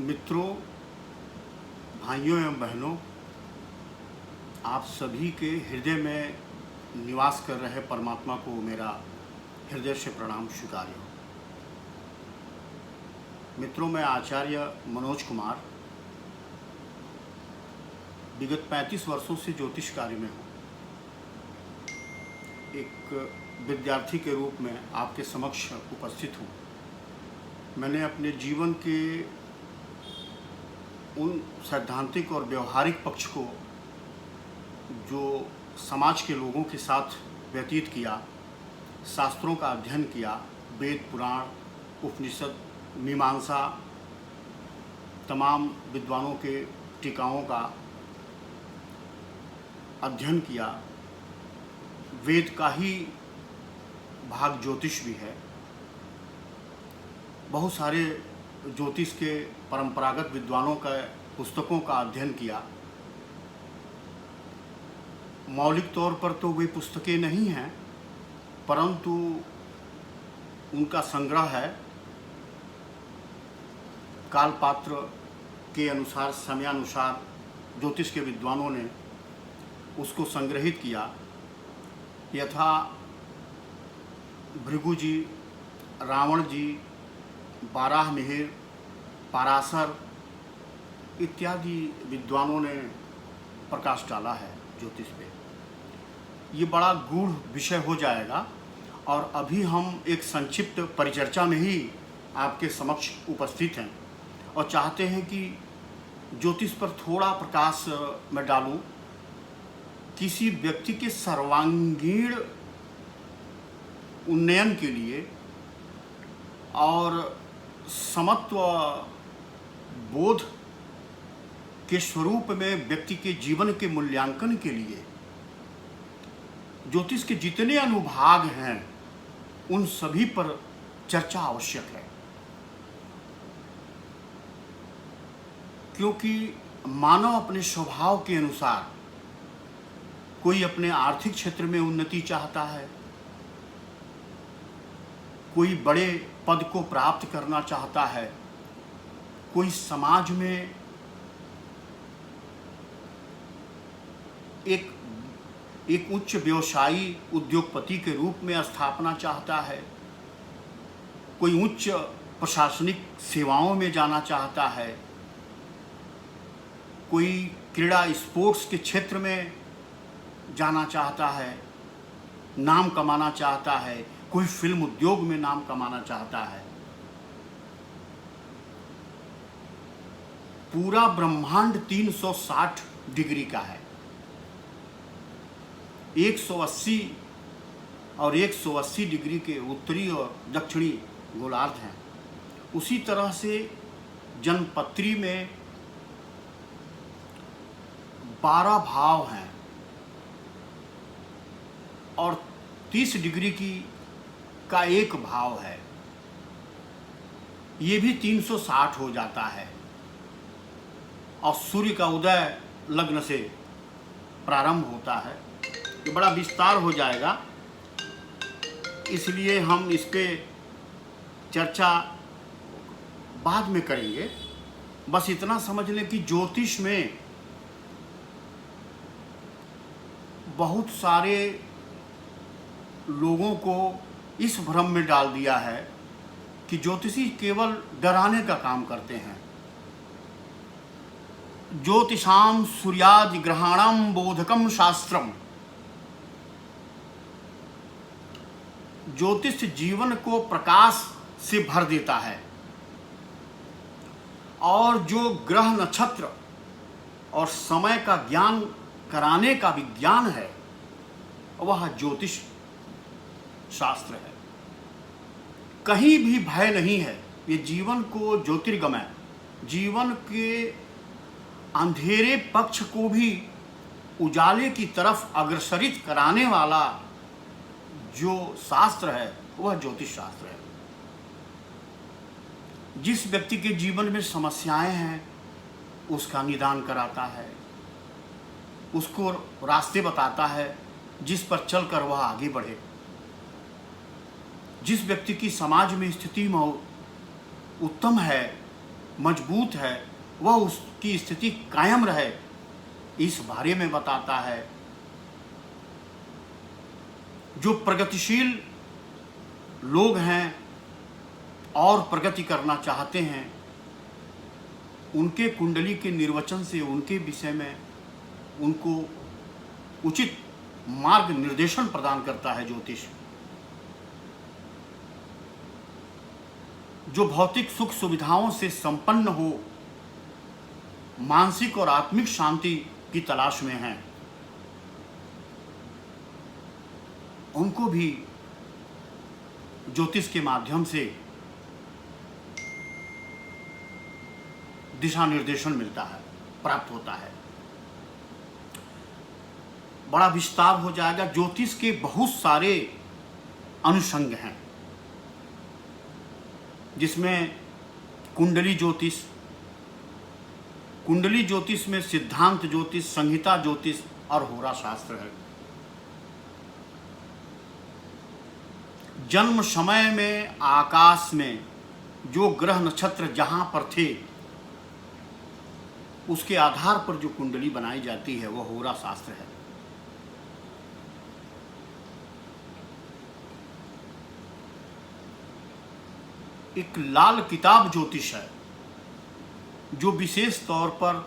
मित्रों, भाइयों एवं बहनों, आप सभी के हृदय में निवास कर रहे परमात्मा को मेरा हृदय से प्रणाम स्वीकार्य हो। मित्रों, मैं आचार्य मनोज कुमार विगत 35 वर्षों से ज्योतिष कार्य में हूँ। एक विद्यार्थी के रूप में आपके समक्ष उपस्थित हूँ। मैंने अपने जीवन के उन सैद्धांतिक और व्यवहारिक पक्ष को जो समाज के लोगों के साथ व्यतीत किया, शास्त्रों का अध्ययन किया, वेद, पुराण, उपनिषद, मीमांसा, तमाम विद्वानों के टीकाओं का अध्ययन किया। वेद का ही भाग ज्योतिष भी है। बहुत सारे ज्योतिष के परंपरागत विद्वानों का पुस्तकों का अध्ययन किया। मौलिक तौर पर तो वे पुस्तकें नहीं हैं, परंतु उनका संग्रह है। कालपात्र के अनुसार, समयानुसार ज्योतिष के विद्वानों ने उसको संग्रहित किया। यथा भृगु जी, रावण जी, बाराहमिहिर, पराशर इत्यादि विद्वानों ने प्रकाश डाला है ज्योतिष पे। ये बड़ा गूढ़ विषय हो जाएगा और अभी हम एक संक्षिप्त परिचर्चा में ही आपके समक्ष उपस्थित हैं और चाहते हैं कि ज्योतिष पर थोड़ा प्रकाश मैं डालूं। किसी व्यक्ति के सर्वांगीण उन्नयन के लिए और समत्व बोध के स्वरूप में व्यक्ति के जीवन के मूल्यांकन के लिए ज्योतिष के जितने अनुभाग हैं उन सभी पर चर्चा आवश्यक है। क्योंकि मानव अपने स्वभाव के अनुसार कोई अपने आर्थिक क्षेत्र में उन्नति चाहता है, कोई बड़े पद को प्राप्त करना चाहता है, कोई समाज में एक उच्च व्यवसायी उद्योगपति के रूप में स्थापना चाहता है, कोई उच्च प्रशासनिक सेवाओं में जाना चाहता है, कोई क्रीड़ा स्पोर्ट्स के क्षेत्र में जाना चाहता है, नाम कमाना चाहता है, कोई फिल्म उद्योग में नाम कमाना चाहता है। पूरा ब्रह्मांड 360 डिग्री का है। 180 और 180 डिग्री के उत्तरी और दक्षिणी गोलार्ध हैं। उसी तरह से जन्मपत्री में 12 भाव हैं और 30 डिग्री का एक भाव है। ये भी 360 हो जाता है और सूर्य का उदय लग्न से प्रारंभ होता है। ये बड़ा विस्तार हो जाएगा, इसलिए हम इस पे चर्चा बाद में करेंगे। बस इतना समझ लें कि ज्योतिष में बहुत सारे लोगों को इस भ्रम में डाल दिया है कि ज्योतिषी केवल डराने का काम करते हैं। ज्योतिषाम सूर्यादि ग्रहाणाम बोधकम शास्त्रम। ज्योतिष जीवन को प्रकाश से भर देता है और जो ग्रह, नक्षत्र और समय का ज्ञान कराने का विज्ञान है वह ज्योतिष शास्त्र है। कहीं भी भय नहीं है। ये जीवन को ज्योतिर्गमय, जीवन के अंधेरे पक्ष को भी उजाले की तरफ अग्रसरित कराने वाला जो शास्त्र है वह ज्योतिष शास्त्र है। जिस व्यक्ति के जीवन में समस्याएं हैं उसका निदान कराता है, उसको रास्ते बताता है जिस पर चलकर वह आगे बढ़े। जिस व्यक्ति की समाज में स्थिति उत्तम है मजबूत है, वह उसकी स्थिति कायम रहे, इस बारे में बताता है। जो प्रगतिशील लोग हैं और प्रगति करना चाहते हैं, उनके कुंडली के निर्वचन से उनके विषय में उनको उचित मार्ग निर्देशन प्रदान करता है ज्योतिष। जो भौतिक सुख सुविधाओं से संपन्न हो, मानसिक और आत्मिक शांति की तलाश में हैं, उनको भी ज्योतिष के माध्यम से दिशा निर्देशन मिलता है, प्राप्त होता है। बड़ा विस्तार हो जाएगा। ज्योतिष के बहुत सारे अनुषंग हैं, जिसमें कुंडली ज्योतिष, कुंडली ज्योतिष में सिद्धांत ज्योतिष, संहिता ज्योतिष और होरा शास्त्र है। जन्म समय में आकाश में जो ग्रह नक्षत्र जहां पर थे, उसके आधार पर जो कुंडली बनाई जाती है वह होरा शास्त्र है। एक लाल किताब ज्योतिष है, जो विशेष तौर पर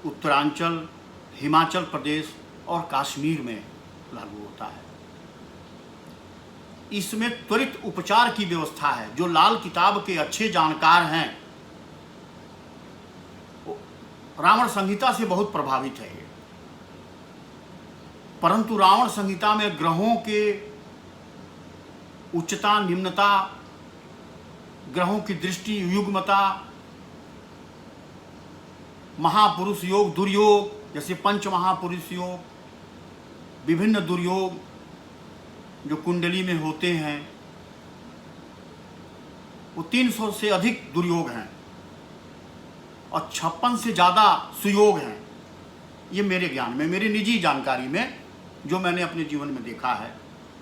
उत्तरांचल, हिमाचल प्रदेश और कश्मीर में लागू होता है। इसमें त्वरित उपचार की व्यवस्था है। जो लाल किताब के अच्छे जानकार हैं, रावण संहिता से बहुत प्रभावित है ये। परंतु रावण संहिता में ग्रहों के उच्चता, निम्नता, ग्रहों की दृष्टि, युग्मता, महापुरुष योग, दुर्योग, जैसे पंच महापुरुष योग, विभिन्न दुर्योग जो कुंडली में होते हैं, वो 300 से अधिक दुर्योग हैं और 56 से ज़्यादा सुयोग हैं। ये मेरे ज्ञान में, मेरी निजी जानकारी में, जो मैंने अपने जीवन में देखा है,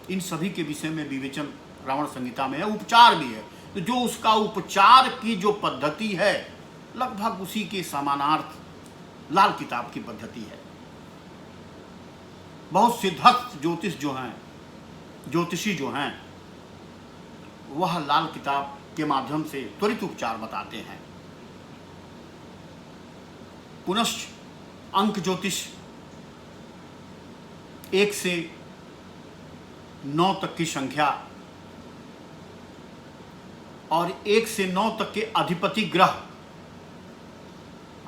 इन सभी के विषय में विवेचन रावण संहिता में है। उपचार भी है, तो जो उसका उपचार की जो पद्धति है, लगभग उसी के समानार्थ लाल किताब की पद्धति है। बहुत सिद्धस्त ज्योतिष जो हैं, ज्योतिषी जो हैं, वह लाल किताब के माध्यम से त्वरित उपचार बताते हैं। पुनश्च अंक ज्योतिष 1 से 9 तक की संख्या और 1 से 9 तक के अधिपति ग्रह,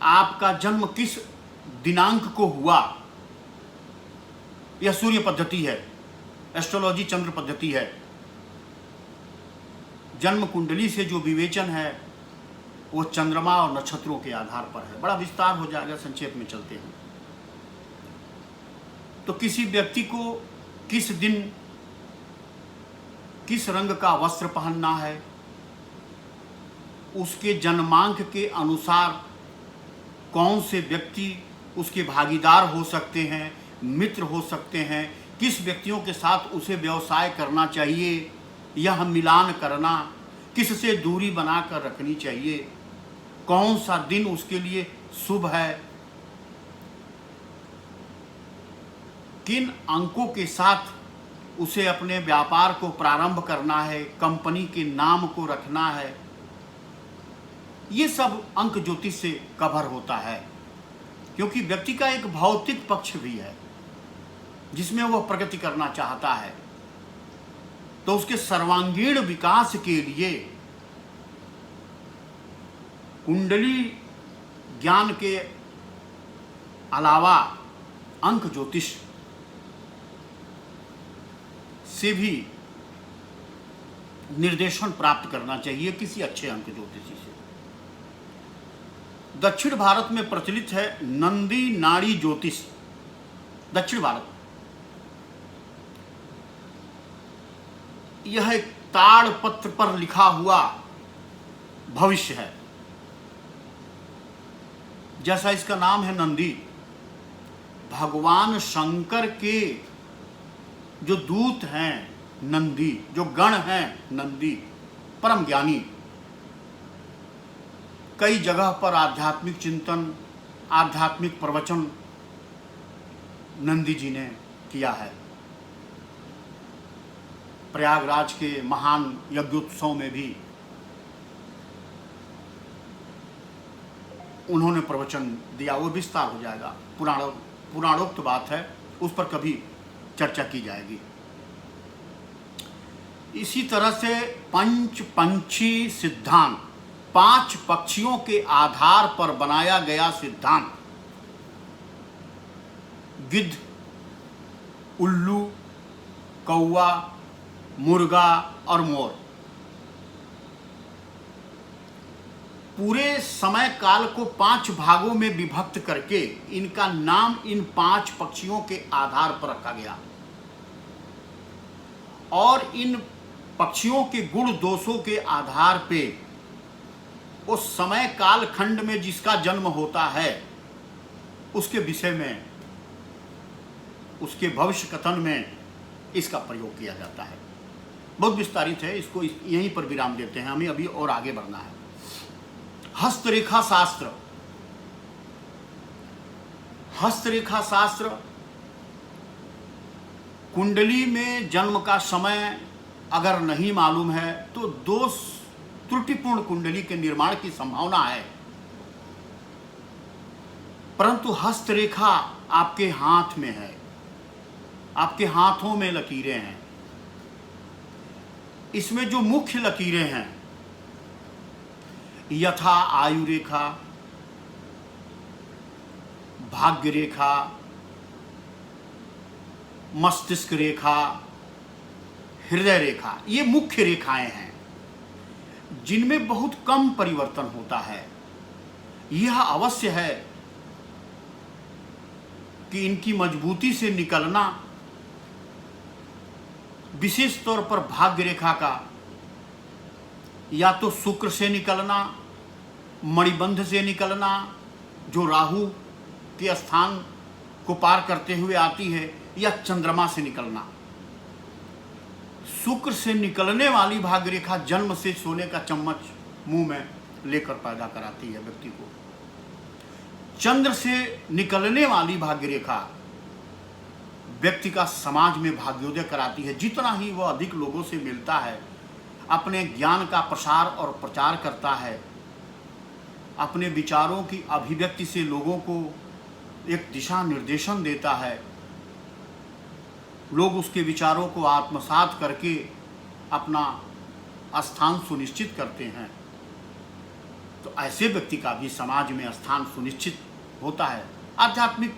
आपका जन्म किस दिनांक को हुआ, यह सूर्य पद्धति है, एस्ट्रोलॉजी चंद्र पद्धति है। जन्म कुंडली से जो विवेचन है वो चंद्रमा और नक्षत्रों के आधार पर है। बड़ा विस्तार हो जाएगा, संक्षेप में चलते हैं। तो किसी व्यक्ति को किस दिन किस रंग का वस्त्र पहनना है, उसके जन्मांक के अनुसार कौन से व्यक्ति उसके भागीदार हो सकते हैं, मित्र हो सकते हैं, किस व्यक्तियों के साथ उसे व्यवसाय करना चाहिए, यह मिलान करना, किससे दूरी बनाकर रखनी चाहिए, कौन सा दिन उसके लिए शुभ है, किन अंकों के साथ उसे अपने व्यापार को प्रारंभ करना है, कंपनी के नाम को रखना है, ये सब अंक ज्योतिष से कवर होता है। क्योंकि व्यक्ति का एक भौतिक पक्ष भी है जिसमें वह प्रगति करना चाहता है, तो उसके सर्वांगीण विकास के लिए कुंडली ज्ञान के अलावा अंक ज्योतिष से भी निर्देशन प्राप्त करना चाहिए, किसी अच्छे अंक ज्योतिषी से। दक्षिण भारत में प्रचलित है नंदी नाड़ी ज्योतिष। दक्षिण भारत, यह एक ताड़ पत्र पर लिखा हुआ भविष्य है। जैसा इसका नाम है नंदी, भगवान शंकर के जो दूत हैं नंदी, जो गण हैं नंदी, परम ज्ञानी, कई जगह पर आध्यात्मिक चिंतन, आध्यात्मिक प्रवचन नंदी जी ने किया है। प्रयागराज के महान यज्ञोत्सव में भी उन्होंने प्रवचन दिया। वो विस्तार हो जाएगा, पुराणोक्त बात है, उस पर कभी चर्चा की जाएगी। इसी तरह से पंचपंची सिद्धांत, 5 पक्षियों के आधार पर बनाया गया सिद्धांत, गिद्ध, उल्लू, कौवा, मुर्गा और मोर, पूरे समय काल को 5 भागों में विभक्त करके इनका नाम इन 5 पक्षियों के आधार पर रखा गया और इन पक्षियों के गुण दोषों के आधार पे उस समय काल खंड में जिसका जन्म होता है उसके विषय में, उसके भविष्य कथन में इसका प्रयोग किया जाता है। बहुत विस्तारित है, इसको यहीं पर विराम देते हैं, हमें अभी और आगे बढ़ना है। हस्तरेखा शास्त्र, हस्तरेखा शास्त्र कुंडली में जन्म का समय अगर नहीं मालूम है तो दोष त्रुटिपूर्ण कुंडली के निर्माण की संभावना है, परंतु हस्तरेखा आपके हाथ में है, आपके हाथों में लकीरें हैं। इसमें जो मुख्य लकीरें हैं, यथा आयु रेखा, भाग्य रेखा, मस्तिष्क रेखा, हृदय रेखा, ये मुख्य रेखाएं हैं जिनमें बहुत कम परिवर्तन होता है। यह अवश्य है कि इनकी मजबूती से निकलना, विशेष तौर पर भाग्य रेखा का या तो शुक्र से निकलना, मणिबंध से निकलना जो राहु के स्थान को पार करते हुए आती है, या चंद्रमा से निकलना। शुक्र से निकलने वाली भाग्य रेखा जन्म से सोने का चम्मच मुंह में लेकर पैदा कराती है व्यक्ति को। चंद्र से निकलने वाली भाग्य रेखा व्यक्ति का समाज में भाग्योदय कराती है। जितना ही वह अधिक लोगों से मिलता है, अपने ज्ञान का प्रसार और प्रचार करता है, अपने विचारों की अभिव्यक्ति से लोगों को एक दिशा निर्देशन देता है, लोग उसके विचारों को आत्मसात करके अपना स्थान सुनिश्चित करते हैं, तो ऐसे व्यक्ति का भी समाज में स्थान सुनिश्चित होता है। आध्यात्मिक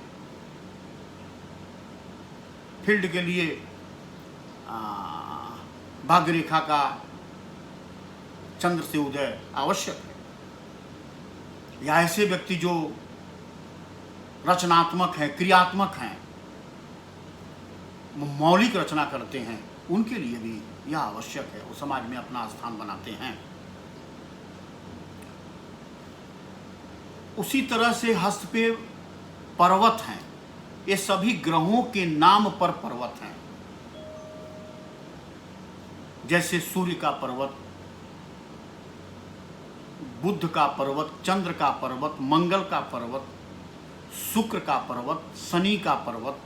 फील्ड के लिए भाग्य रेखा का चंद्र से उदय आवश्यक है। या ऐसे व्यक्ति जो रचनात्मक हैं, क्रियात्मक हैं, मौलिक रचना करते हैं, उनके लिए भी यह आवश्यक है, वो समाज में अपना स्थान बनाते हैं। उसी तरह से हस्त पे पर्वत हैं, ये सभी ग्रहों के नाम पर पर्वत हैं। जैसे सूर्य का पर्वत, बुध का पर्वत, चंद्र का पर्वत, मंगल का पर्वत, शुक्र का पर्वत, शनि का पर्वत,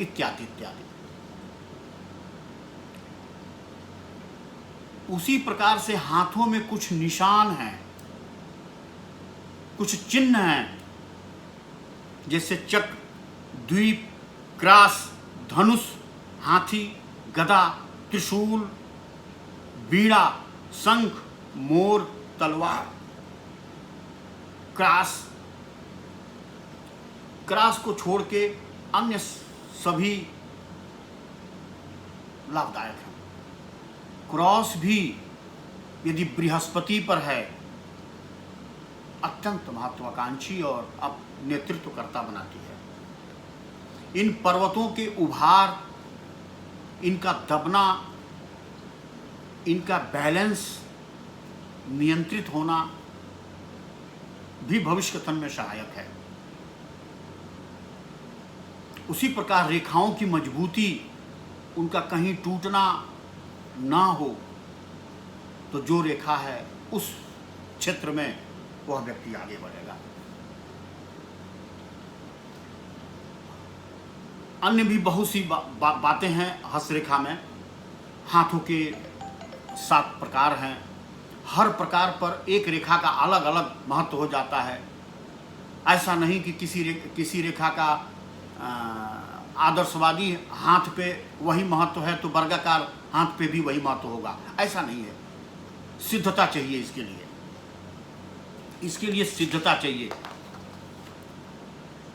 इत्यादि इत्यादि। उसी प्रकार से हाथों में कुछ निशान हैं, कुछ चिन्ह हैं, जैसे चक्र, द्वीप, क्रास, धनुष, हाथी, गदा, त्रिशूल, बीड़ा, शंख, मोर, तलवार। क्रास को छोड़ के अन्य सभी लाभदायक हैं। क्रॉस भी यदि बृहस्पति पर है, अत्यंत महत्वाकांक्षी और अब नेतृत्वकर्ता बनाती है। इन पर्वतों के उभार, इनका दबना, इनका बैलेंस नियंत्रित होना भी भविष्य कथन में सहायक है। उसी प्रकार रेखाओं की मजबूती, उनका कहीं टूटना ना हो, तो जो रेखा है उस क्षेत्र में वह व्यक्ति आगे बढ़ेगा। अन्य भी बहुत सी बातें हैं हस्तरेखा में। हाथों के 7 प्रकार हैं, हर प्रकार पर एक रेखा का अलग अलग महत्व हो जाता है। ऐसा नहीं कि किसी रेखा का आदर्शवादी हाथ पे वही महत्व है तो वर्गाकार हाथ पे भी वही महत्व होगा, ऐसा नहीं है। सिद्धता चाहिए इसके लिए सिद्धता चाहिए।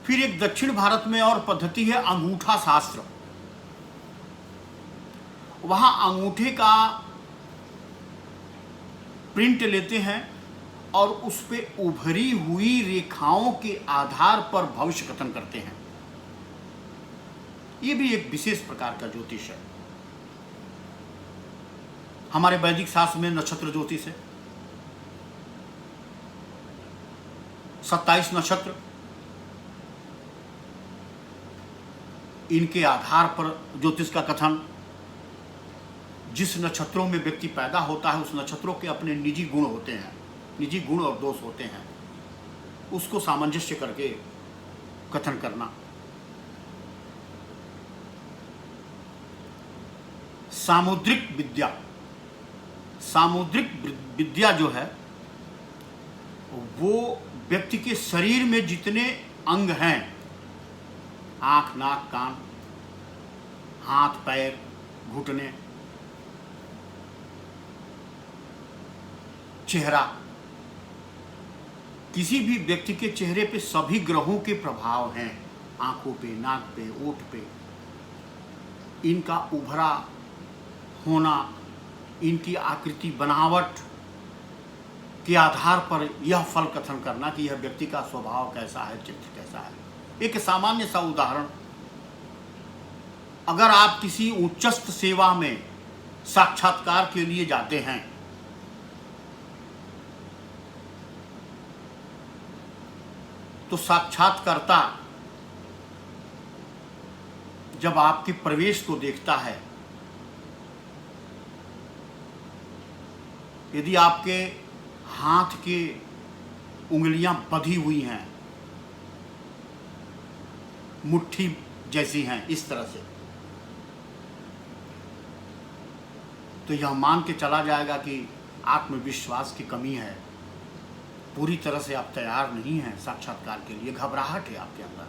फिर एक दक्षिण भारत में और पद्धति है अंगूठा शास्त्र। वहां अंगूठे का प्रिंट लेते हैं और उस पे उभरी हुई रेखाओं के आधार पर भविष्य कथन करते हैं। यह भी एक विशेष प्रकार का ज्योतिष है। हमारे वैदिक शास्त्र में नक्षत्र ज्योतिष है। 27 नक्षत्र, इनके आधार पर ज्योतिष का कथन। जिस नक्षत्रों में व्यक्ति पैदा होता है उस नक्षत्रों के अपने निजी गुण होते हैं, निजी गुण और दोष होते हैं, उसको सामंजस्य करके कथन करना। सामुद्रिक विद्या जो है वो व्यक्ति के शरीर में जितने अंग हैं, आंख, नाक, कान, हाथ, पैर, घुटने, चेहरा, किसी भी व्यक्ति के चेहरे पे सभी ग्रहों के प्रभाव हैं। आंखों पे, नाक पे, ओठ पे, इनका उभरा होना, इनकी आकृति, बनावट के आधार पर यह फल कथन करना कि यह व्यक्ति का स्वभाव कैसा है, चित्र कैसा है। एक सामान्य सा उदाहरण, अगर आप किसी उच्चस्थ सेवा में साक्षात्कार के लिए जाते हैं तो साक्षात्कारता जब आपके प्रवेश को देखता है, यदि आपके हाथ के उंगलियां बंधी हुई हैं, मुट्ठी जैसी हैं, इस तरह से, तो यह मान के चला जाएगा कि आत्मविश्वास की कमी है, पूरी तरह से आप तैयार नहीं हैं साक्षात्कार के लिए, घबराहट है आपके अंदर।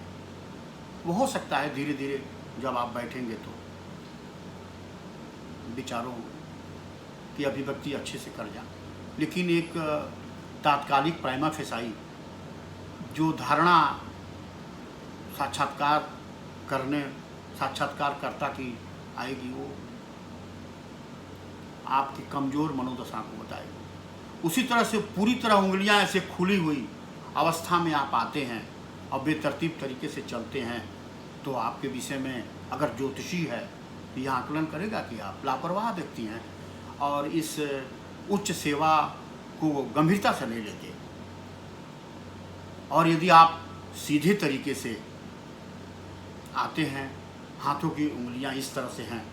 वो हो सकता है धीरे धीरे जब आप बैठेंगे तो विचारों की अभिव्यक्ति अच्छे से कर जाए, लेकिन एक तात्कालिक प्राइमा फेसाई जो धारणा साक्षात्कारकर्ता की आएगी, वो आपकी कमजोर मनोदशा को बताएगी। उसी तरह से पूरी तरह उंगलियां ऐसे खुली हुई अवस्था में आप आते हैं और बेतरतीब तरीके से चलते हैं, तो आपके विषय में अगर ज्योतिषी है तो यह आकलन करेगा कि आप लापरवाह व्यक्ति हैं और इस उच्च सेवा को गंभीरता से नहीं लेते। और यदि आप सीधे तरीके से आते हैं, हाथों की उंगलियां इस तरह से हैं,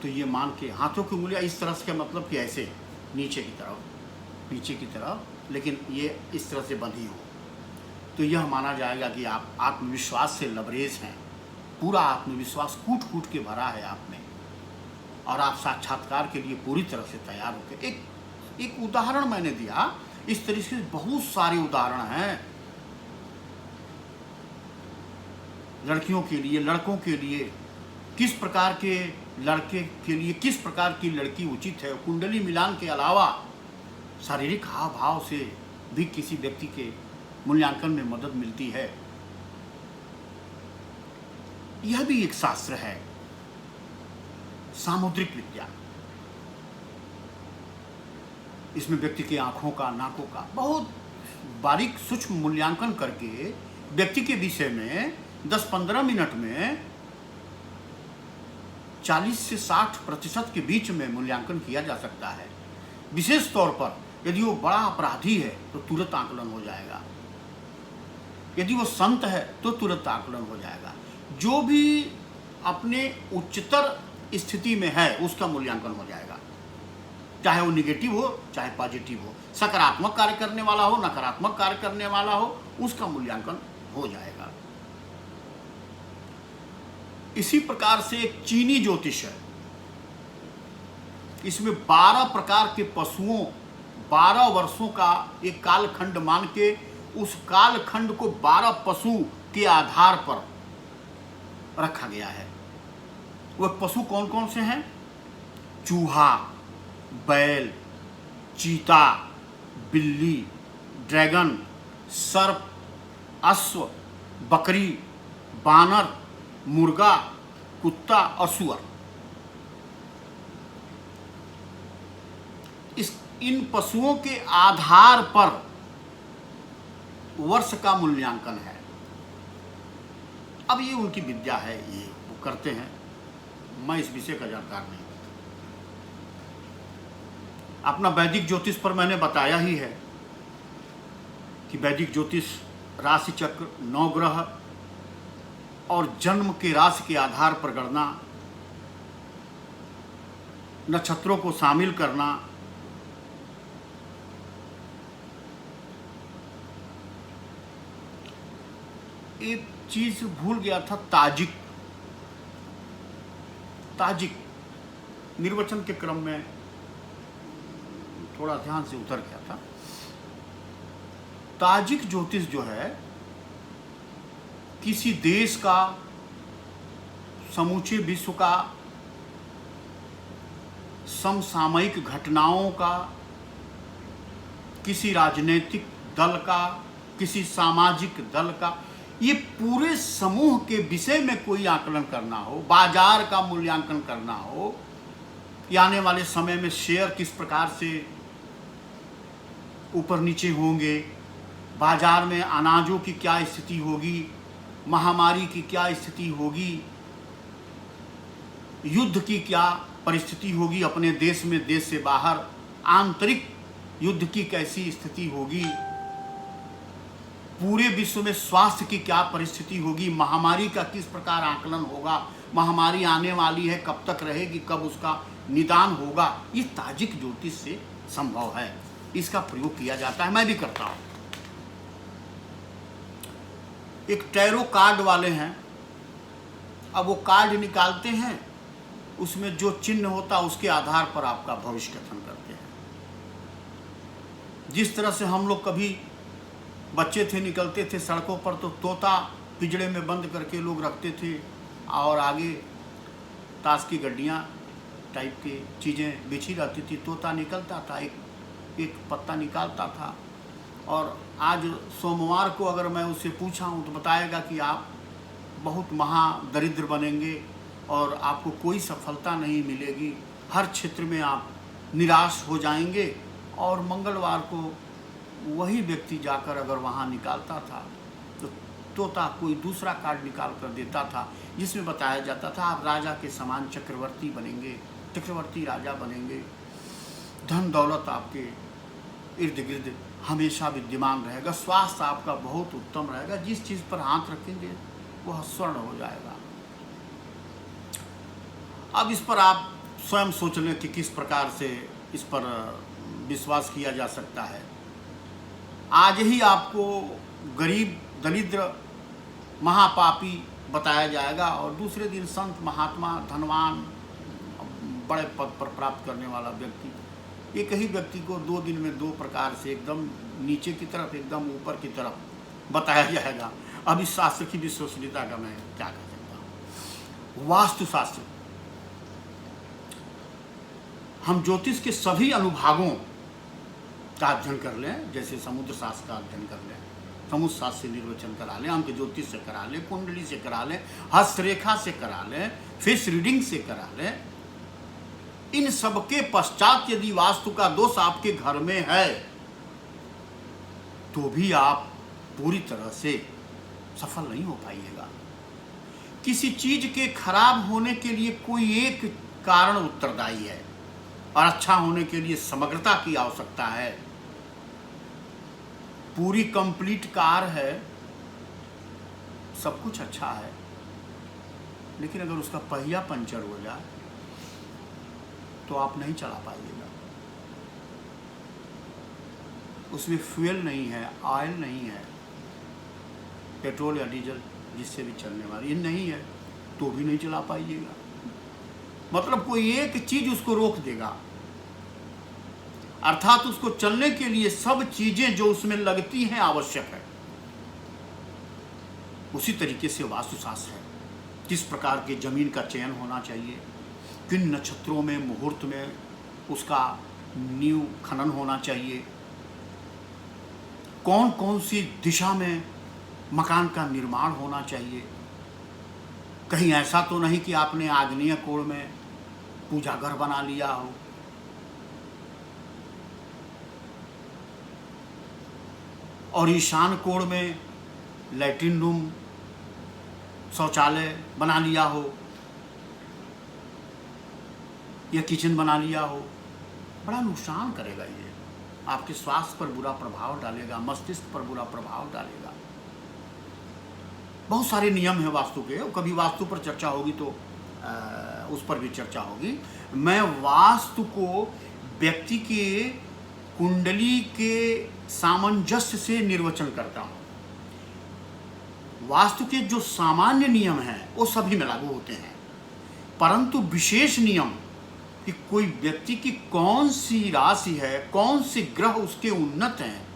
तो ये मान के हाथों की उंगलियां इस तरह से, का मतलब कि ऐसे नीचे की तरफ, लेकिन ये इस तरह से बंधी हो, तो यह माना जाएगा कि आप आत्मविश्वास से लबरेज हैं। पूरा आत्मविश्वास कूट कूट के भरा है आप में और आप साक्षात्कार के लिए पूरी तरह से तैयार होकर। एक उदाहरण मैंने दिया, इस तरीके से बहुत सारे उदाहरण हैं लड़कियों के लिए, लड़कों के लिए, किस प्रकार के लड़के के लिए किस प्रकार की लड़की उचित है। कुंडली मिलान के अलावा शारीरिक हाव भाव से भी किसी व्यक्ति के मूल्यांकन में मदद मिलती है। यह भी एक शास्त्र है, सामुद्रिक विद्या। इसमें व्यक्ति की आंखों का, नाकों का बहुत बारीक सूक्ष्म मूल्यांकन करके व्यक्ति के विषय में 10-15 मिनट में 40 से 60% के बीच में मूल्यांकन किया जा सकता है। विशेष तौर पर यदि वो बड़ा अपराधी है तो तुरंत आकलन हो जाएगा, यदि वो संत है तो तुरंत आकलन हो जाएगा। जो भी अपने उच्चतर स्थिति में है उसका मूल्यांकन हो जाएगा, चाहे वो निगेटिव हो चाहे पॉजिटिव हो, सकारात्मक कार्य करने वाला हो नकारात्मक कार्य करने वाला हो, उसका मूल्यांकन हो जाएगा। इसी प्रकार से एक चीनी ज्योतिष है, इसमें 12 प्रकार के पशुओं 12 वर्षों का एक कालखंड मान के उस कालखंड को 12 पशु के आधार पर रखा गया है। वह पशु कौन कौन से हैं? चूहा, बैल, चीता, बिल्ली, ड्रैगन, सर्प, अश्व, बकरी, बानर, मुर्गा, कुत्ता और सुअर। इन पशुओं के आधार पर वर्ष का मूल्यांकन है। अब ये उनकी विद्या है, ये वो करते हैं, मैं इस विषय का जानकार नहीं। अपना वैदिक ज्योतिष पर मैंने बताया ही है कि वैदिक ज्योतिष राशि चक्र, 9 ग्रह और जन्म के राशि के आधार पर गणना, नक्षत्रों को शामिल करना, एक चीज भूल गया था, ताजिक निर्वचन के क्रम में थोड़ा ध्यान से उतर गया था। ताजिक ज्योतिष जो है किसी देश का, समूचे विश्व का, समसामयिक घटनाओं का, किसी राजनीतिक दल का, किसी सामाजिक दल का, ये पूरे समूह के विषय में कोई आकलन करना हो, बाजार का मूल्यांकन करना हो, या आने वाले समय में शेयर किस प्रकार से ऊपर नीचे होंगे, बाजार में अनाजों की क्या स्थिति होगी, महामारी की क्या स्थिति होगी, युद्ध की क्या परिस्थिति होगी अपने देश में, देश से बाहर आंतरिक युद्ध की कैसी स्थिति होगी, पूरे विश्व में स्वास्थ्य की क्या परिस्थिति होगी, महामारी का किस प्रकार आकलन होगा, महामारी आने वाली है कब तक रहेगी, कब उसका निदान होगा, ये ताजिक ज्योतिष से संभव है। इसका प्रयोग किया जाता है, मैं भी करता हूं। एक टैरो कार्ड वाले हैं, अब वो कार्ड निकालते हैं, उसमें जो चिन्ह होता है उसके आधार पर आपका भविष्य कथन करते हैं। जिस तरह से हम लोग कभी बच्चे थे, निकलते थे सड़कों पर, तो तोता पिंजड़े में बंद करके लोग रखते थे और आगे ताश की गड्डियाँ टाइप की चीज़ें बिछी रहती थी, तोता निकलता था, एक पत्ता निकालता था। और आज सोमवार को अगर मैं उससे पूछा हूँ तो बताएगा कि आप बहुत महादरिद्र बनेंगे और आपको कोई सफलता नहीं मिलेगी, हर क्षेत्र में आप निराश हो जाएंगे। और मंगलवार को वही व्यक्ति जाकर अगर वहाँ निकालता था तो तोता कोई दूसरा कार्ड निकाल कर देता था, जिसमें बताया जाता था आप राजा के समान चक्रवर्ती बनेंगे, चक्रवर्ती राजा बनेंगे, धन दौलत आपके इर्द गिर्द हमेशा विद्यमान रहेगा, स्वास्थ्य आपका बहुत उत्तम रहेगा, जिस चीज़ पर हाथ रखेंगे वह स्वर्ण हो जाएगा। अब इस पर आप स्वयं सोच लें कि किस प्रकार से इस पर विश्वास किया जा सकता है। आज ही आपको गरीब, दरिद्र, महापापी बताया जाएगा और दूसरे दिन संत, महात्मा, धनवान, बड़े पद पर प्राप्त करने वाला व्यक्ति, एक ही व्यक्ति को 2 दिन में 2 प्रकार से, एकदम नीचे की तरफ, एकदम ऊपर की तरफ बताया जाएगा। अब इस शास्त्र की विश्वसनीयता का मैं क्या कह सकता हूँ। वास्तुशास्त्र, हम ज्योतिष के सभी अनुभागों का अध्ययन कर लें, जैसे समुद्र शास्त्र का अध्ययन कर लें, समुद्र शास्त्र से निर्वचन करा लें, अंक ज्योतिष से करा लें, कुंडली से करा लें, हस्तरेखा से करा लें, फेस रीडिंग से करा लें, इन सबके पश्चात यदि वास्तु का दोष आपके घर में है तो भी आप पूरी तरह से सफल नहीं हो पाइएगा। किसी चीज के खराब होने के लिए कोई एक कारण उत्तरदायी है और अच्छा होने के लिए समग्रता की आवश्यकता है। पूरी कंप्लीट कार है, सब कुछ अच्छा है, लेकिन अगर उसका पहिया पंचर हो जाए तो आप नहीं चला पाइएगा। उसमें फ्यूल नहीं है, ऑयल नहीं है, पेट्रोल या डीजल जिससे भी चलने वाली ये नहीं है, तो भी नहीं चला पाइएगा। मतलब कोई एक चीज उसको रोक देगा, अर्थात उसको चलने के लिए सब चीजें जो उसमें लगती हैं आवश्यक है। उसी तरीके से वास्तुशास्त्र है, किस प्रकार के जमीन का चयन होना चाहिए, किन नक्षत्रों में मुहूर्त में उसका नींव खनन होना चाहिए, कौन कौन सी दिशा में मकान का निर्माण होना चाहिए। कहीं ऐसा तो नहीं कि आपने आग्नेय कोण में पूजा घर बना लिया हो, और ईशान कोण में लैट्रिन रूम शौचालय बना लिया हो या किचन बना लिया हो। बड़ा नुकसान करेगा, ये आपके स्वास्थ्य पर बुरा प्रभाव डालेगा, मस्तिष्क पर बुरा प्रभाव डालेगा। बहुत सारे नियम हैं वास्तु के, कभी वास्तु पर चर्चा होगी तो उस पर भी चर्चा होगी। मैं वास्तु को व्यक्ति के कुंडली के सामंजस्य से निर्वचन करता हूँ। वास्तु के जो सामान्य नियम हैं वो सभी में लागू होते हैं, परंतु विशेष नियम कि कोई व्यक्ति की कौन सी राशि है, कौन से ग्रह उसके उन्नत हैं,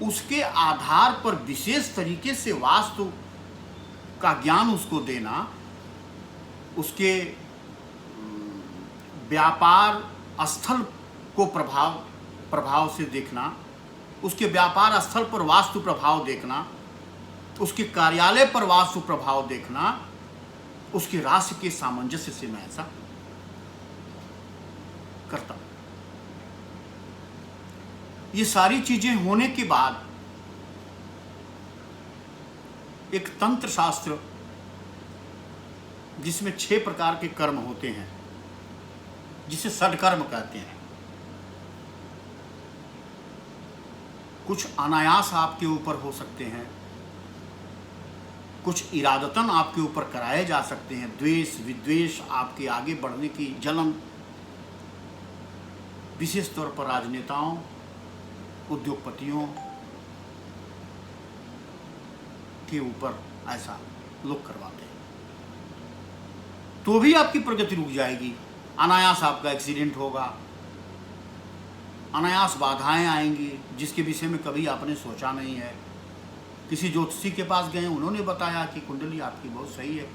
उसके आधार पर विशेष तरीके से वास्तु का ज्ञान उसको देना, उसके व्यापार स्थल को प्रभाव से देखना, उसके व्यापार स्थल पर वास्तु प्रभाव देखना, उसके कार्यालय पर वास्तु प्रभाव देखना, उसकी राशि के सामंजस्य से मैं ऐसा करता हूं। ये सारी चीजें होने के बाद एक तंत्र शास्त्र जिसमें 6 प्रकार के कर्म होते हैं, जिसे षडकर्म कहते हैं। कुछ अनायास आपके ऊपर हो सकते हैं, कुछ इरादतन आपके ऊपर कराए जा सकते हैं। द्वेष विद्वेष, आपके आगे बढ़ने की जलन, विशेष तौर पर राजनेताओं, उद्योगपतियों के ऊपर ऐसा लोग करवाते हैं, तो भी आपकी प्रगति रुक जाएगी। अनायास आपका एक्सीडेंट होगा, अनायास बाधाएं आएंगी जिसके विषय में कभी आपने सोचा नहीं है। किसी ज्योतिषी के पास गए, उन्होंने बताया कि कुंडली आपकी बहुत सही है,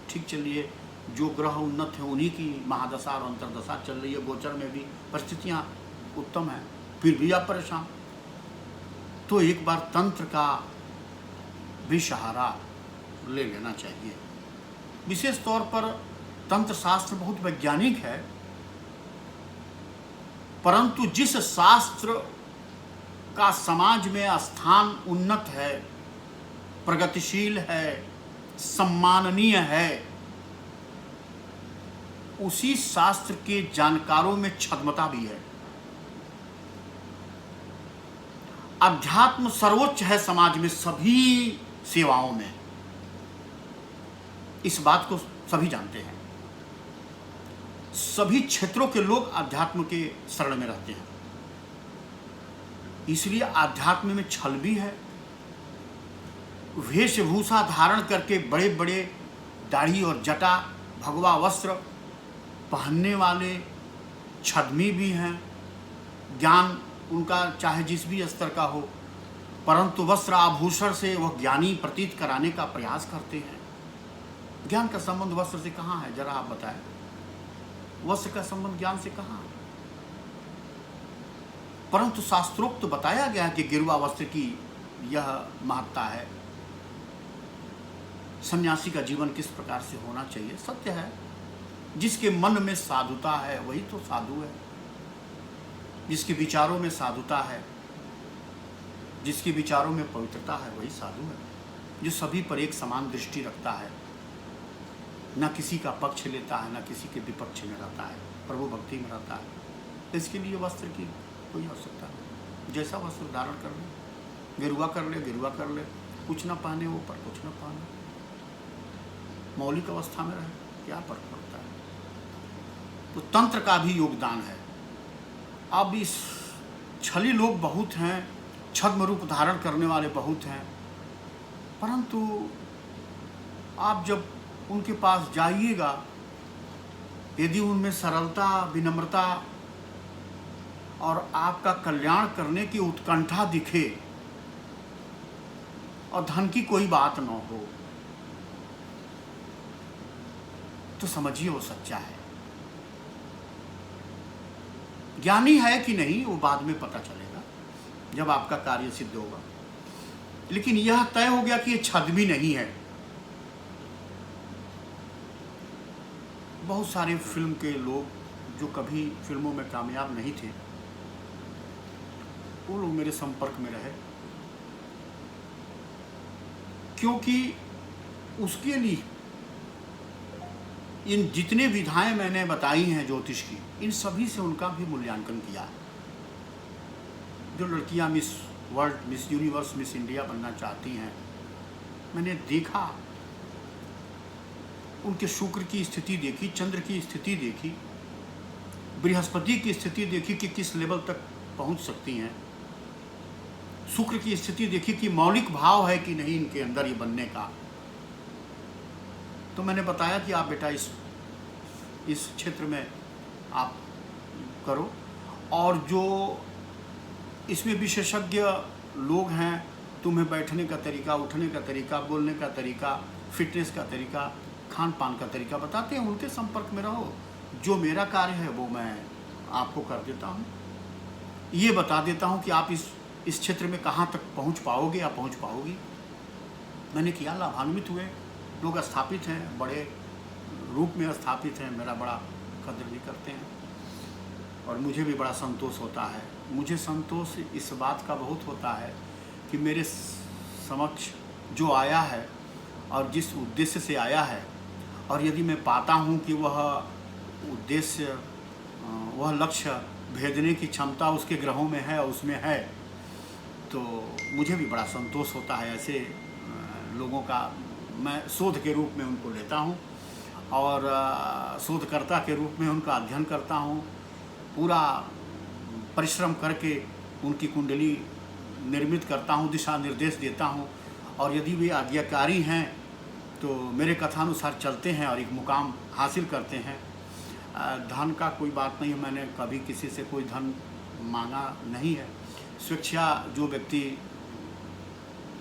ठीक चल रही है, जो ग्रह उन्नत हैं उन्हीं की महादशा और अंतरदशा चल रही है, गोचर में भी परिस्थितियां उत्तम हैं, फिर भी आप परेशान। तो एक बार तंत्र का भी सहारा ले लेना चाहिए। विशेष तौर पर तंत्र शास्त्र बहुत वैज्ञानिक है, परंतु जिस शास्त्र का समाज में स्थान उन्नत है, प्रगतिशील है, सम्माननीय है, उसी शास्त्र के जानकारों में छद्मता भी है। अध्यात्म सर्वोच्च है समाज में, सभी सेवाओं में। इस बात को सभी जानते हैं। सभी क्षेत्रों के लोग अध्यात्म के शरण में रहते हैं, इसलिए अध्यात्म में छल भी है। वेशभूषा धारण करके बड़े बड़े दाढ़ी और जटा, भगवा वस्त्र पहनने वाले छद्मी भी हैं। ज्ञान उनका चाहे जिस भी स्तर का हो, परंतु वस्त्र आभूषण से वह ज्ञानी प्रतीत कराने का प्रयास करते हैं। ज्ञान का संबंध वस्त्र से कहाँ है, जरा आप बताएं। वस्त्र का संबंध ज्ञान से कहाँ है? परंतु शास्त्रोक्त तो बताया गया है कि गिरुआ वस्त्र की यह महत्ता है। सन्यासी का जीवन किस प्रकार से होना चाहिए, सत्य है। जिसके मन में साधुता है वही तो साधु है, जिसके विचारों में साधुता है, जिसके विचारों में पवित्रता है वही साधु है। जो सभी पर एक समान दृष्टि रखता है, न किसी का पक्ष लेता है, न किसी के विपक्ष में रहता है, प्रभु भक्ति में रहता है। इसके लिए वस्त्र की कोई आवश्यकता नहीं। जैसा वस्त्र धारण कर ले, गिरुआ कर ले, गिरुआ कर ले, कुछ न पहने ऊपर, कुछ न पहने, मौलिक अवस्था में रहे, क्या फर्क पड़ता है। तो तंत्र का भी योगदान है। अब इस छली लोग बहुत हैं, छद्म रूप धारण करने वाले बहुत हैं, परंतु आप जब उनके पास जाइएगा, यदि उनमें सरलता, विनम्रता और आपका कल्याण करने की उत्कंठा दिखे और धन की कोई बात न हो, तो समझिए वो सच्चा है। ज्ञानी है कि नहीं वो बाद में पता चलेगा जब आपका कार्य सिद्ध होगा, लेकिन यह तय हो गया कि ये छद्मी नहीं है। बहुत सारे फिल्म के लोग जो कभी फिल्मों में कामयाब नहीं थे, वो लोग मेरे संपर्क में रहे, क्योंकि उसके लिए इन जितने विधाएं मैंने बताई हैं ज्योतिष की, इन सभी से उनका भी मूल्यांकन किया। जो लड़कियां miss world, miss universe, miss India बनना चाहती हैं, मैंने देखा, उनके शुक्र की स्थिति देखी, चंद्र की स्थिति देखी, बृहस्पति की स्थिति देखी कि किस लेवल तक पहुंच सकती हैं, शुक्र की स्थिति देखी कि मौलिक भाव है कि नहीं इनके अंदर ये बनने का। तो मैंने बताया कि आप बेटा इस क्षेत्र में आप करो, और जो इसमें विशेषज्ञ लोग हैं, तुम्हें बैठने का तरीका, उठने का तरीका, बोलने का तरीका, फिटनेस का तरीका, खान पान का तरीका बताते हैं, उनके संपर्क में रहो। जो मेरा कार्य है वो मैं आपको कर देता हूँ, ये बता देता हूँ कि आप इस क्षेत्र में कहाँ तक पहुँच पाओगे या पहुँच पाओगी। मैंने किया, लाभान्वित हुए, लोग स्थापित हैं, बड़े रूप में स्थापित हैं, मेरा बड़ा कदर भी करते हैं और मुझे भी बड़ा संतोष होता है। मुझे संतोष इस बात का बहुत होता है कि मेरे समक्ष जो आया है और जिस उद्देश्य से आया है, और यदि मैं पाता हूँ कि वह उद्देश्य, वह लक्ष्य भेदने की क्षमता उसके ग्रहों में है, उसमें है, तो मुझे भी बड़ा संतोष होता है। ऐसे लोगों का मैं शोध के रूप में उनको लेता हूँ और शोधकर्ता के रूप में उनका अध्ययन करता हूँ, पूरा परिश्रम करके उनकी कुंडली निर्मित करता हूँ, दिशा निर्देश देता हूँ, और यदि वे आज्ञाकारी हैं तो मेरे कथानुसार चलते हैं और एक मुकाम हासिल करते हैं। धन का कोई बात नहीं, मैंने कभी किसी से कोई धन मांगा नहीं है। स्वेच्छा जो व्यक्ति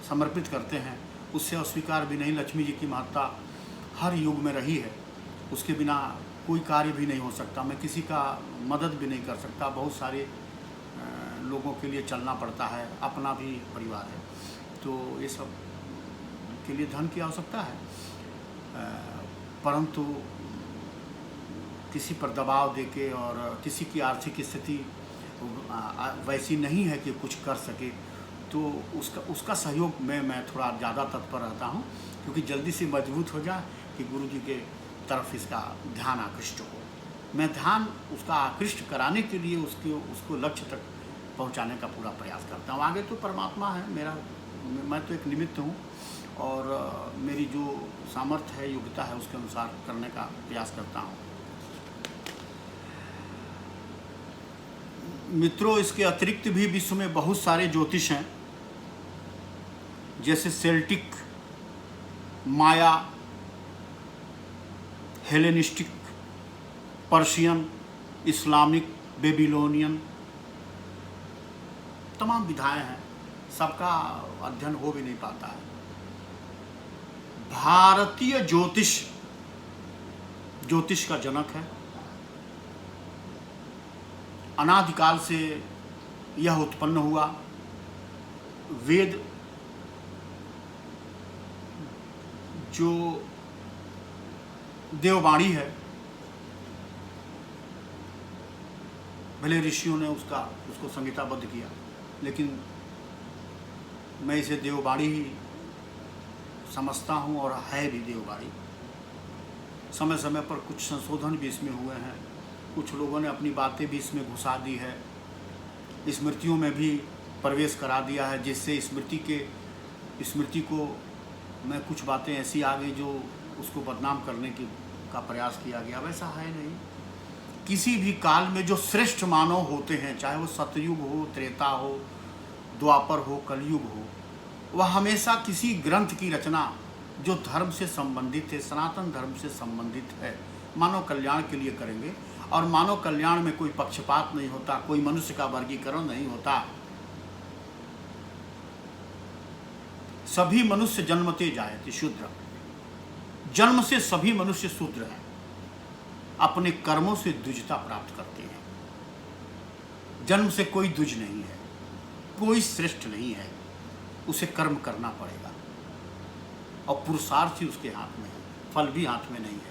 समर्पित करते हैं उससे अस्वीकार भी नहीं। लक्ष्मी जी की महत्ता हर युग में रही है, उसके बिना कोई कार्य भी नहीं हो सकता। मैं किसी का मदद भी नहीं कर सकता, बहुत सारे लोगों के लिए चलना पड़ता है, अपना भी परिवार है, तो ये सब के लिए धन की आवश्यकता है, परंतु किसी पर दबाव देके और किसी की आर्थिक स्थिति वैसी नहीं है कि कुछ कर सके, तो उसका सहयोग में मैं थोड़ा ज़्यादा तत्पर रहता हूँ, क्योंकि जल्दी से मजबूत हो जाए कि गुरु जी के तरफ इसका ध्यान आकृष्ट हो। मैं ध्यान उसका आकृष्ट कराने के लिए उसको लक्ष्य तक पहुँचाने का पूरा प्रयास करता हूँ। आगे तो परमात्मा है मेरा, मैं तो एक निमित्त हूँ और मेरी जो सामर्थ्य है, योग्यता है, उसके अनुसार करने का प्रयास करता हूँ। मित्रों, इसके अतिरिक्त भी विश्व में बहुत सारे ज्योतिष हैं, जैसे सेल्टिक, माया, हेलेनिस्टिक, पर्शियन, इस्लामिक, बेबीलोनियन, तमाम विधाएं हैं, सबका अध्ययन हो भी नहीं पाता है। भारतीय ज्योतिष का जनक है। अनादिकाल से यह उत्पन्न हुआ। वेद जो देववाणी है, भले ऋषियों ने उसको संहिताबद्ध किया, लेकिन मैं इसे देववाणी ही समझता हूँ और है भी देववाणी। समय समय पर कुछ संशोधन भी इसमें हुए हैं, कुछ लोगों ने अपनी बातें भी इसमें घुसा दी है, स्मृतियों में भी प्रवेश करा दिया है, जिससे स्मृति को मैं कुछ बातें ऐसी आ गई जो उसको बदनाम करने का प्रयास किया गया। वैसा है नहीं। किसी भी काल में जो श्रेष्ठ मानव होते हैं, चाहे वो सतयुग हो, त्रेता हो, द्वापर हो, कलयुग हो, वह हमेशा किसी ग्रंथ की रचना जो धर्म से संबंधित है, सनातन धर्म से संबंधित है, मानव कल्याण के लिए करेंगे। और मानव कल्याण में कोई पक्षपात नहीं होता, कोई मनुष्य का वर्गीकरण नहीं होता। सभी मनुष्य जन्मते जायते शूद्र, जन्म से सभी मनुष्य शूद्र हैं, अपने कर्मों से द्विजता प्राप्त करते हैं। जन्म से कोई द्विज नहीं है, कोई श्रेष्ठ नहीं है, उसे कर्म करना पड़ेगा और पुरुषार्थ ही उसके हाथ में है, फल भी हाथ में नहीं है।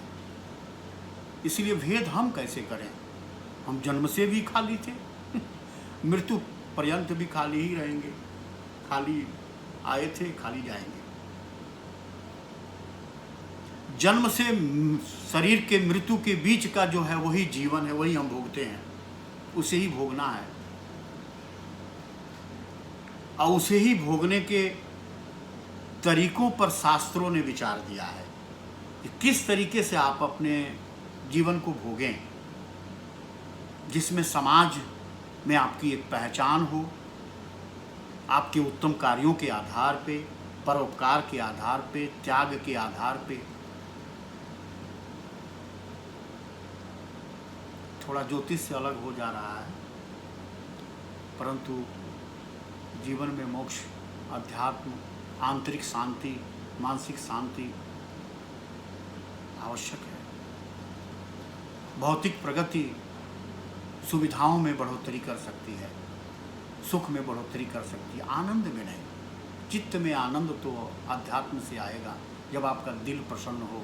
इसलिए भेद हम कैसे करें? हम जन्म से भी खाली थे, मृत्यु पर्यंत भी खाली ही रहेंगे, खाली आए थे खाली जाएंगे। जन्म से शरीर के मृत्यु के बीच का जो है वही जीवन है, वही हम भोगते हैं, उसे ही भोगना है। और उसे ही भोगने के तरीकों पर शास्त्रों ने विचार दिया है कि किस तरीके से आप अपने जीवन को भोगें, जिसमें समाज में आपकी एक पहचान हो, आपके उत्तम कार्यों के आधार पे, परोपकार के आधार पे, त्याग के आधार पे। थोड़ा ज्योतिष से अलग हो जा रहा है, परंतु जीवन में मोक्ष, अध्यात्म, आंतरिक शांति, मानसिक शांति आवश्यक है। भौतिक प्रगति सुविधाओं में बढ़ोतरी कर सकती है, सुख में बढ़ोतरी कर सकती है, आनंद में नहीं। चित्त में आनंद तो अध्यात्म से आएगा जब आपका दिल प्रसन्न हो,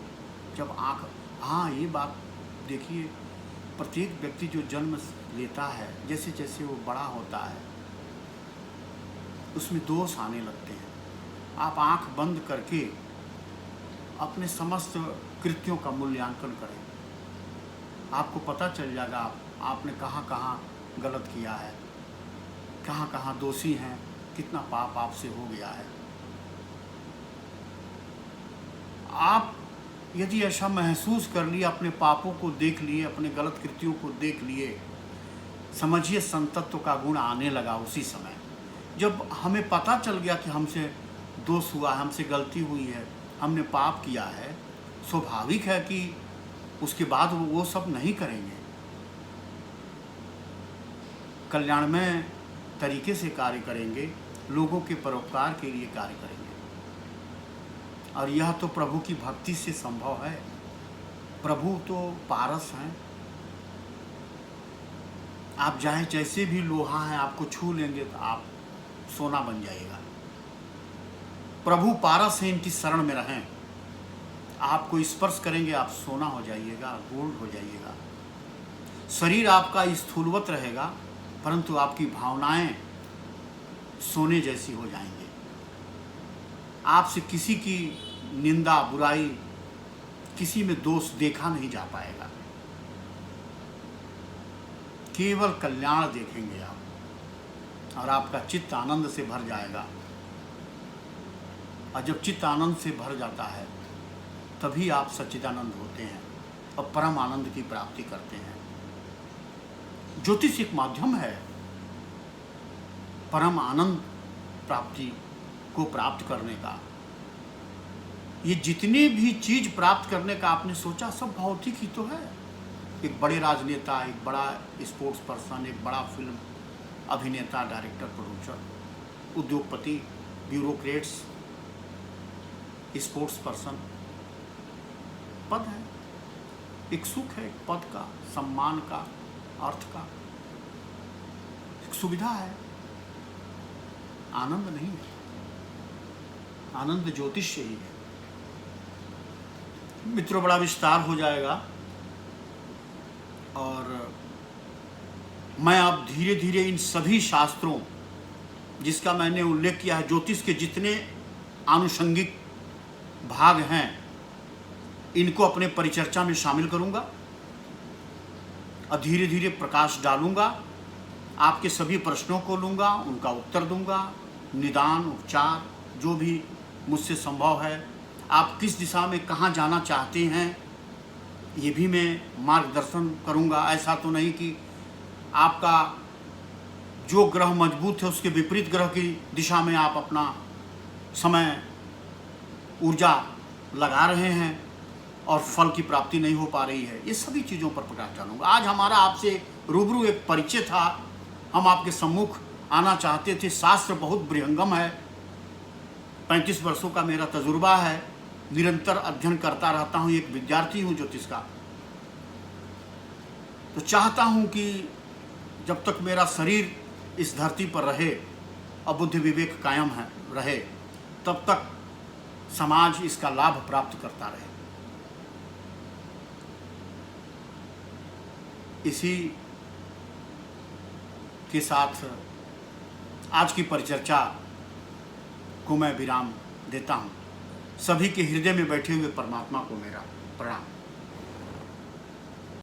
जब आँख। हाँ, ये बात देखिए, प्रत्येक व्यक्ति जो जन्म लेता है, जैसे जैसे वो बड़ा होता है उसमें दोष आने लगते हैं। आप आँख बंद करके अपने समस्त कृत्यों का मूल्यांकन करें, आपको पता चल जाएगा आपने कहाँ कहाँ गलत किया है, कहाँ कहाँ दोषी हैं, कितना पाप आपसे हो गया है। आप यदि ऐसा महसूस कर लिए, अपने पापों को देख लिए, अपने गलत कृत्यों को देख लिए, समझिए संतत्व का गुण आने लगा उसी समय। जब हमें पता चल गया कि हमसे दोष हुआ, हमसे गलती हुई है, हमने पाप किया है, स्वाभाविक है कि उसके बाद वो सब नहीं करेंगे। कल्याणमय तरीके से कार्य करेंगे, लोगों के परोपकार के लिए कार्य करेंगे। और यह तो प्रभु की भक्ति से संभव है। प्रभु तो पारस हैं, आप चाहे जैसे भी लोहा हैं, आपको छू लेंगे तो आप सोना बन जाएगा। प्रभु पारस हैं, इनकी शरण में रहें, आपको स्पर्श करेंगे आप सोना हो जाइएगा, गोल्ड हो जाइएगा। शरीर आपका स्थूलवत रहेगा, परंतु आपकी भावनाएं सोने जैसी हो जाएंगे। आपसे किसी की निंदा, बुराई, किसी में दोष देखा नहीं जा पाएगा। केवल कल्याण देखेंगे आप, और आपका चित्त आनंद से भर जाएगा। और जब चित्त आनंद से भर जाता है तभी आप सच्चिदानंद होते हैं और परम आनंद की प्राप्ति करते हैं। ज्योतिष एक माध्यम है परम आनंद प्राप्ति को प्राप्त करने का। ये जितनी भी चीज प्राप्त करने का आपने सोचा, सब भौतिक ही तो है। एक बड़े राजनेता, एक बड़ा स्पोर्ट्स पर्सन, एक बड़ा फिल्म अभिनेता, डायरेक्टर, प्रोड्यूसर, उद्योगपति, ब्यूरोक्रेट्स, स्पोर्ट्स पर्सन, पद है, एक सुख है, एक पद का, सम्मान का, अर्थ का, एक सुविधा है। आनंद नहीं है, आनंद ज्योतिष से ही है। मित्रों, बड़ा विस्तार हो जाएगा और मैं अब धीरे धीरे इन सभी शास्त्रों जिसका मैंने उल्लेख किया है, ज्योतिष के जितने आनुषंगिक भाग हैं, इनको अपने परिचर्चा में शामिल करूंगा और धीरे धीरे प्रकाश डालूंगा। आपके सभी प्रश्नों को लूंगा, उनका उत्तर दूंगा, निदान, उपचार जो भी मुझसे संभव है। आप किस दिशा में कहाँ जाना चाहते हैं, ये भी मैं मार्गदर्शन करूँगा। ऐसा तो नहीं कि आपका जो ग्रह मजबूत है उसके विपरीत ग्रह की दिशा में आप अपना समय ऊर्जा लगा रहे हैं और फल की प्राप्ति नहीं हो पा रही है। ये सभी चीज़ों पर प्रकाश डालूंगा। आज हमारा आपसे रूबरू एक परिचय था, हम आपके सम्मुख आना चाहते थे। शास्त्र बहुत बृहंगम है, 35 वर्षों का मेरा तजुर्बा है, निरंतर अध्ययन करता रहता हूँ, एक विद्यार्थी हूँ ज्योतिष का। तो चाहता हूँ कि जब तक मेरा शरीर इस धरती पर रहे और बुद्धि विवेक कायम है रहे, तब तक समाज इसका लाभ प्राप्त करता रहे। इसी के साथ आज की परिचर्चा को मैं विराम देता हूँ। सभी के हृदय में बैठे हुए परमात्मा को मेरा प्रणाम।